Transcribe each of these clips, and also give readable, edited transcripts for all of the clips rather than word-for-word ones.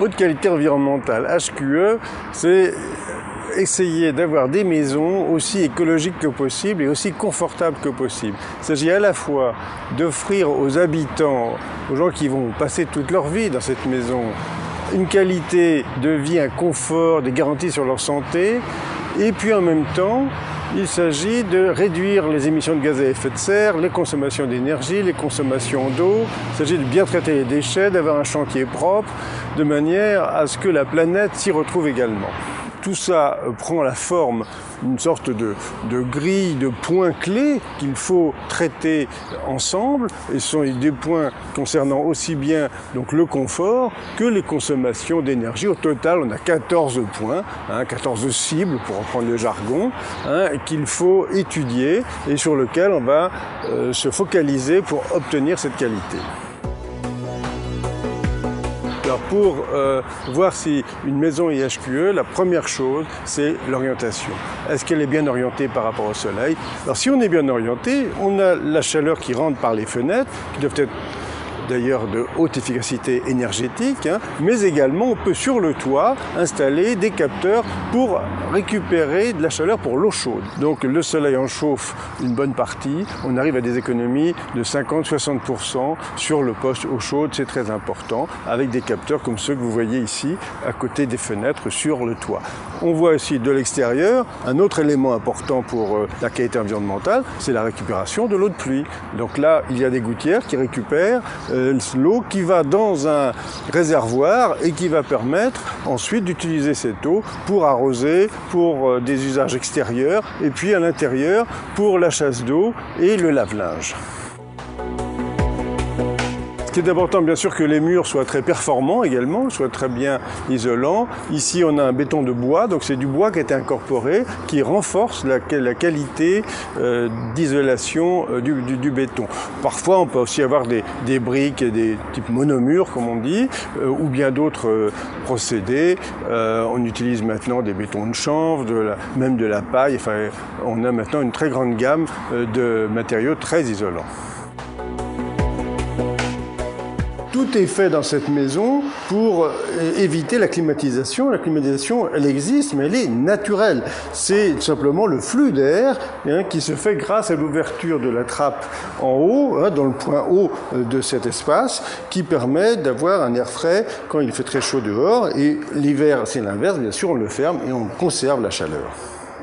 Haute qualité environnementale, HQE, c'est essayer d'avoir des maisons aussi écologiques que possible et aussi confortables que possible. Il s'agit à la fois d'offrir aux habitants, aux gens qui vont passer toute leur vie dans cette maison, une qualité de vie, un confort, des garanties sur leur santé, et puis en même temps, il s'agit de réduire les émissions de gaz à effet de serre, les consommations d'énergie, les consommations d'eau. Il s'agit de bien traiter les déchets, d'avoir un chantier propre, de manière à ce que la planète s'y retrouve également. Tout ça prend la forme d'une sorte de grille de points clés qu'il faut traiter ensemble. Et ce sont des points concernant aussi bien donc, le confort que les consommations d'énergie. Au total, on a 14 points, 14 cibles pour reprendre le jargon, qu'il faut étudier et sur lesquels on va se focaliser pour obtenir cette qualité. Alors pour voir si une maison est HQE, la première chose, c'est l'orientation. Est-ce qu'elle est bien orientée par rapport au soleil? Alors si on est bien orienté, on a la chaleur qui rentre par les fenêtres, qui doivent être d'ailleurs de haute efficacité énergétique, mais également on peut sur le toit installer des capteurs pour récupérer de la chaleur pour l'eau chaude. Donc le soleil en chauffe une bonne partie, on arrive à des économies de 50-60% sur le poste eau chaude, c'est très important, avec des capteurs comme ceux que vous voyez ici à côté des fenêtres sur le toit. On voit aussi de l'extérieur un autre élément important pour la qualité environnementale, c'est la récupération de l'eau de pluie. Donc là, il y a des gouttières qui récupèrent l'eau qui va dans un réservoir et qui va permettre ensuite d'utiliser cette eau pour arroser, pour des usages extérieurs et puis à l'intérieur pour la chasse d'eau et le lave-linge. Ce qui est important, bien sûr, que les murs soient très performants également, soient très bien isolants. Ici, on a un béton de bois, donc c'est du bois qui a été incorporé, qui renforce la qualité d'isolation du béton. Parfois, on peut aussi avoir des briques, des types monomures, comme on dit, ou bien d'autres procédés. On utilise maintenant des bétons de chanvre, même de la paille. Enfin, on a maintenant une très grande gamme de matériaux très isolants. Tout est fait dans cette maison pour éviter la climatisation. La climatisation, elle existe, mais elle est naturelle. C'est simplement le flux d'air qui se fait grâce à l'ouverture de la trappe en haut, dans le point haut de cet espace, qui permet d'avoir un air frais quand il fait très chaud dehors. Et l'hiver, c'est l'inverse, bien sûr, on le ferme et on conserve la chaleur.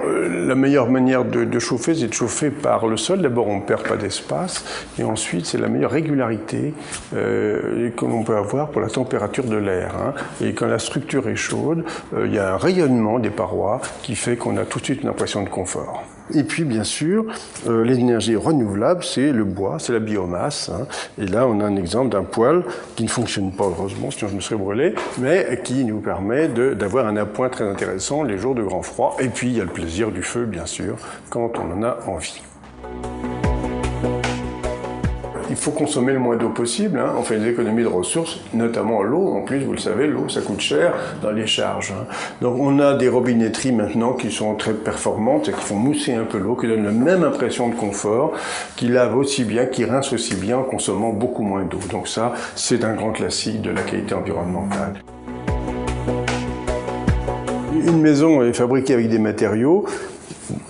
La meilleure manière de chauffer, c'est de chauffer par le sol. D'abord, on ne perd pas d'espace. Et ensuite, c'est la meilleure régularité que l'on peut avoir pour la température de l'air. Et quand la structure est chaude, il y a un rayonnement des parois qui fait qu'on a tout de suite une impression de confort. Et puis, bien sûr, l'énergie renouvelable, c'est le bois, c'est la biomasse. Et là, on a un exemple d'un poêle qui ne fonctionne pas, heureusement, sinon je me serais brûlé, mais qui nous permet d'avoir un appoint très intéressant les jours de grand froid. Et puis, il y a le plaisir du feu, bien sûr, quand on en a envie. Il faut consommer le moins d'eau possible, on fait des économies de ressources, notamment l'eau. En plus, vous le savez, l'eau, ça coûte cher dans les charges. Donc on a des robinetteries maintenant qui sont très performantes et qui font mousser un peu l'eau, qui donnent la même impression de confort, qui lavent aussi bien, qui rincent aussi bien en consommant beaucoup moins d'eau. Donc ça, c'est un grand classique de la qualité environnementale. Une maison est fabriquée avec des matériaux.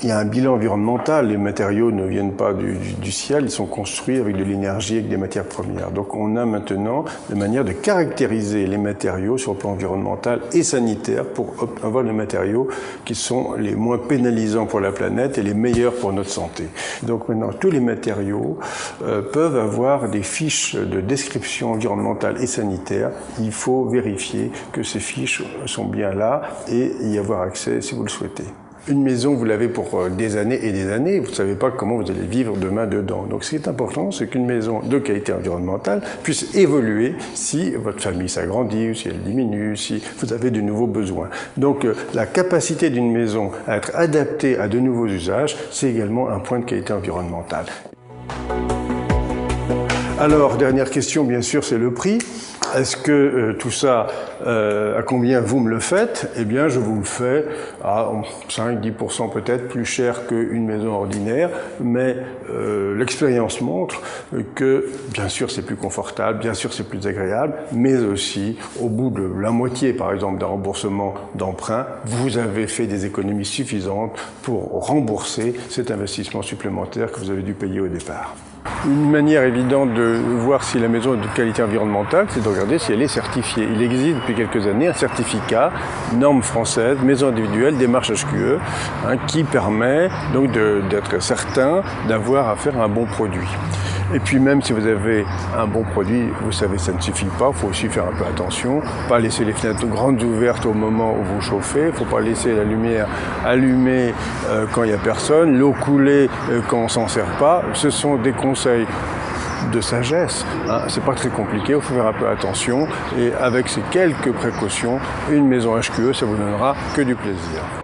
Il y a un bilan environnemental, les matériaux ne viennent pas du ciel, ils sont construits avec de l'énergie, avec des matières premières. Donc on a maintenant la manière de caractériser les matériaux sur le plan environnemental et sanitaire pour avoir des matériaux qui sont les moins pénalisants pour la planète et les meilleurs pour notre santé. Donc maintenant tous les matériaux peuvent avoir des fiches de description environnementale et sanitaire. Il faut vérifier que ces fiches sont bien là et y avoir accès si vous le souhaitez. Une maison, vous l'avez pour des années et des années, vous ne savez pas comment vous allez vivre demain dedans. Donc ce qui est important, c'est qu'une maison de qualité environnementale puisse évoluer si votre famille s'agrandit, ou si elle diminue, si vous avez de nouveaux besoins. Donc la capacité d'une maison à être adaptée à de nouveaux usages, c'est également un point de qualité environnementale. Alors, dernière question, bien sûr, c'est le prix. Est-ce que tout ça, à combien vous me le faites? Eh bien, je vous le fais à 5-10% peut-être plus cher qu'une maison ordinaire, mais l'expérience montre que, bien sûr, c'est plus confortable, bien sûr, c'est plus agréable, mais aussi, au bout de la moitié, par exemple, d'un remboursement d'emprunt, vous avez fait des économies suffisantes pour rembourser cet investissement supplémentaire que vous avez dû payer au départ. Une manière évidente de voir si la maison est de qualité environnementale, c'est de regarder si elle est certifiée. Il existe depuis quelques années un certificat, norme française, maison individuelle, démarche HQE, qui permet donc d'être certain d'avoir affaire à un bon produit. Et puis même si vous avez un bon produit, vous savez, ça ne suffit pas, il faut aussi faire un peu attention, pas laisser les fenêtres grandes ouvertes au moment où vous chauffez, il ne faut pas laisser la lumière allumée quand il n'y a personne, l'eau couler quand on ne s'en sert pas. Ce sont des conseils de sagesse, c'est pas très compliqué, il faut faire un peu attention et avec ces quelques précautions, une maison HQE, ça vous donnera que du plaisir.